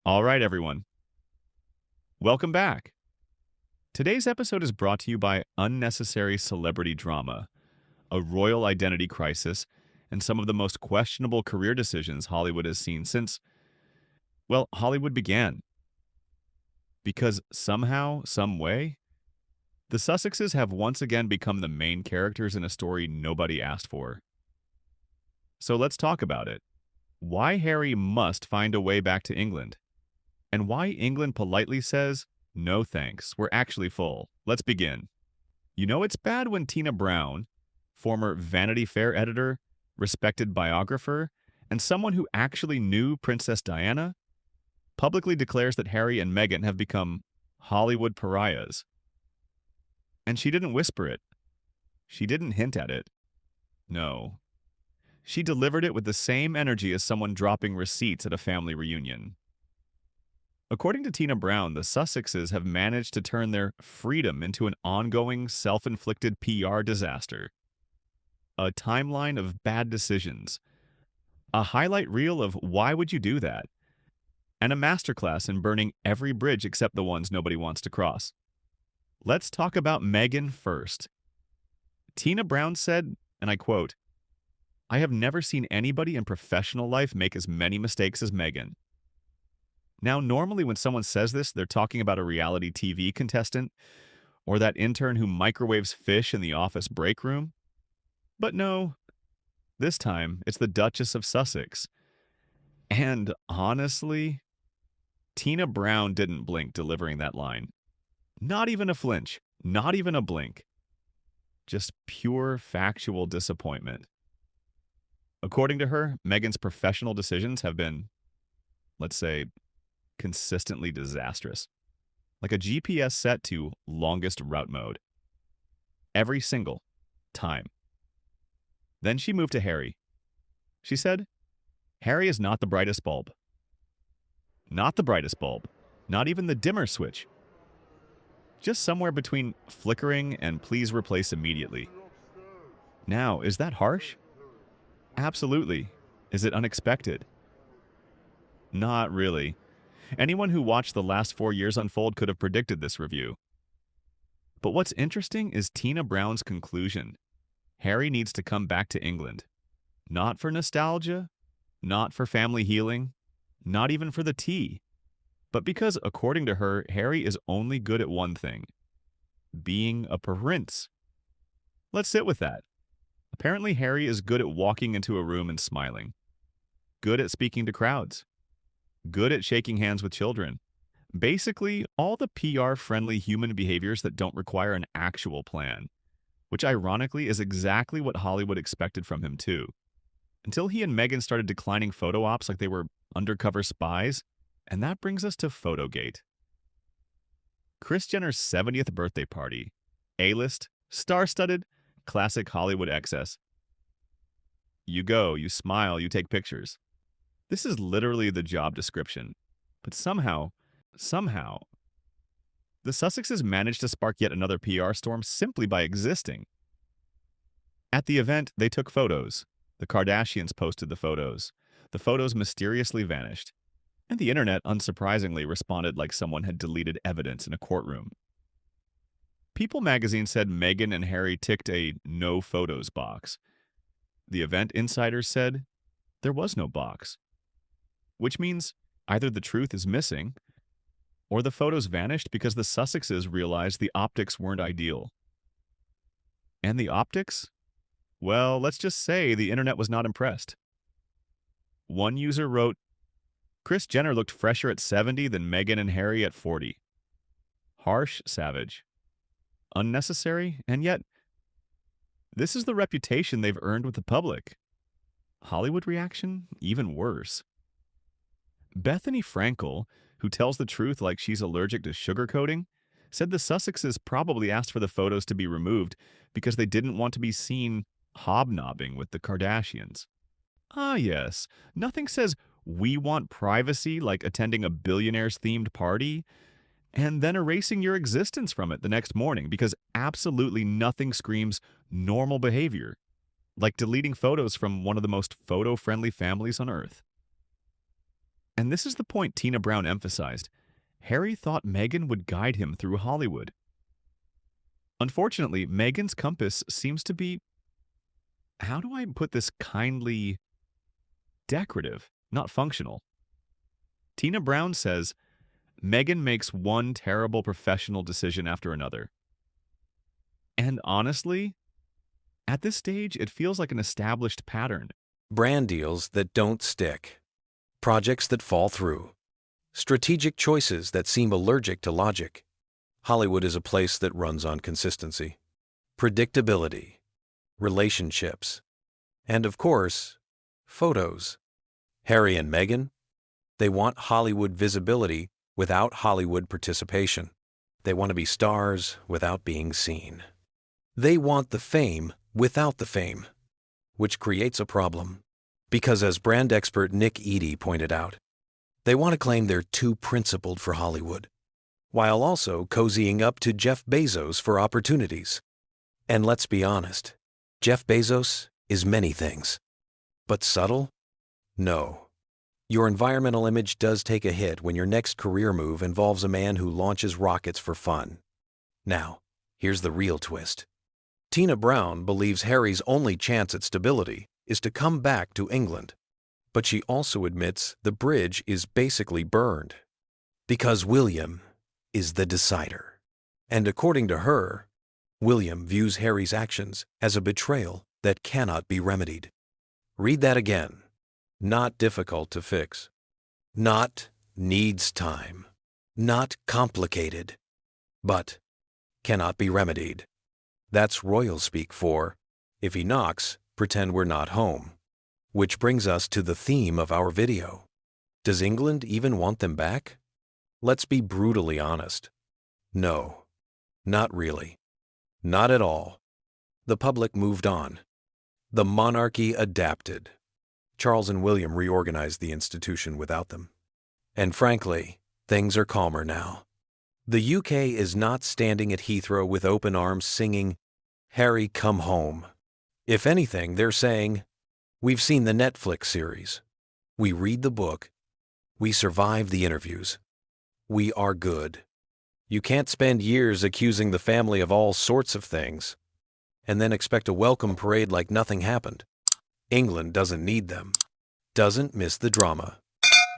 All right, everyone. Welcome back. Today's episode is brought to you by unnecessary celebrity drama, a royal identity crisis, and some of the most questionable career decisions Hollywood has seen since, well, Hollywood began. Because somehow, some way, the Sussexes have once again become the main characters in a story nobody asked for. So let's talk about it. Why Harry must find a way back to England, and why England politely says, no thanks, we're actually full. Let's begin. You know it's bad when Tina Brown, former Vanity Fair editor, respected biographer, and someone who actually knew Princess Diana, publicly declares that Harry and Meghan have become Hollywood pariahs. And she didn't whisper it. She didn't hint at it. No. She delivered it with the same energy as someone dropping receipts at a family reunion. According to Tina Brown, the Sussexes have managed to turn their freedom into an ongoing, self-inflicted PR disaster. A timeline of bad decisions. A highlight reel of why would you do that? And a masterclass in burning every bridge except the ones nobody wants to cross. Let's talk about Meghan first. Tina Brown said, and I quote, "I have never seen anybody in professional life make as many mistakes as Meghan." Now, normally when someone says this, they're talking about a reality TV contestant or that intern who microwaves fish in the office break room. But no, this time it's the Duchess of Sussex. And honestly, Tina Brown didn't blink delivering that line. Not even a flinch, not even a blink. Just pure factual disappointment. According to her, Meghan's professional decisions have been, let's say, consistently disastrous. Like a GPS set to longest route mode. Every single time. Then she moved to Harry. She said, Harry is not the brightest bulb. Not the brightest bulb. Not even the dimmer switch. Just somewhere between flickering and please replace immediately. Now, is that harsh? Absolutely. Is it unexpected? Not really. Anyone who watched the last 4 years unfold could have predicted this review. But what's interesting is Tina Brown's conclusion. Harry needs to come back to England. Not for nostalgia, not for family healing, not even for the tea, but because, according to her, Harry is only good at one thing: being a prince. Let's sit with that. Apparently, Harry is good at walking into a room and smiling. Good at speaking to crowds. Good at shaking hands with children. Basically, all the PR-friendly human behaviors that don't require an actual plan, which ironically is exactly what Hollywood expected from him too. Until he and Meghan started declining photo ops like they were undercover spies, and that brings us to Photogate. Kris Jenner's 70th birthday party. A-list, star-studded, classic Hollywood excess. You go, you smile, you take pictures. This is literally the job description. But somehow, the Sussexes managed to spark yet another PR storm simply by existing. At the event, they took photos. The Kardashians posted the photos. The photos mysteriously vanished. And the internet, unsurprisingly, responded like someone had deleted evidence in a courtroom. People magazine said Meghan and Harry ticked a no photos box. The event insiders said there was no box. Which means either the truth is missing, or the photos vanished because the Sussexes realized the optics weren't ideal. And the optics? Well, let's just say the internet was not impressed. One user wrote, Kris Jenner looked fresher at 70 than Meghan and Harry at 40. Harsh, savage. Unnecessary, and yet, this is the reputation they've earned with the public. Hollywood reaction? Even worse. Bethany Frankel, who tells the truth like she's allergic to sugarcoating, said the Sussexes probably asked for the photos to be removed because they didn't want to be seen hobnobbing with the Kardashians. Ah yes, nothing says we want privacy like attending a billionaires-themed party and then erasing your existence from it the next morning because absolutely nothing screams normal behavior, like deleting photos from one of the most photo-friendly families on Earth. And this is the point Tina Brown emphasized. Harry thought Meghan would guide him through Hollywood. Unfortunately, Meghan's compass seems to be, how do I put this kindly, decorative, not functional. Tina Brown says, Meghan makes one terrible professional decision after another. And honestly, at this stage, it feels like an established pattern. Brand deals that don't stick. Projects that fall through. Strategic choices that seem allergic to logic. Hollywood is a place that runs on consistency, predictability, relationships, and of course, photos. Harry and Meghan, they want Hollywood visibility without Hollywood participation. They want to be stars without being seen. They want the fame without the fame, which creates a problem. Because as brand expert Nick Eady pointed out, they want to claim they're too principled for Hollywood, while also cozying up to Jeff Bezos for opportunities. And let's be honest, Jeff Bezos is many things. But subtle? No. Your environmental image does take a hit when your next career move involves a man who launches rockets for fun. Now, here's the real twist. Tina Brown believes Harry's only chance at stability is to come back to England. But she also admits the bridge is basically burned. Because William is the decider. And according to her, William views Harry's actions as a betrayal that cannot be remedied. Read that again. Not difficult to fix. Not needs time. Not complicated. But cannot be remedied. That's royal speak for, if he knocks, pretend we're not home. Which brings us to the theme of our video. Does England even want them back? Let's be brutally honest. No, not really. Not at all. The public moved on. The monarchy adapted. Charles and William reorganized the institution without them. And frankly, things are calmer now. The UK is not standing at Heathrow with open arms singing, "Harry, come home." If anything, they're saying, "We've seen the Netflix series. We read the book. We survive the interviews. We are good." You can't spend years accusing the family of all sorts of things and then expect a welcome parade like nothing happened. England doesn't need them, doesn't miss the drama.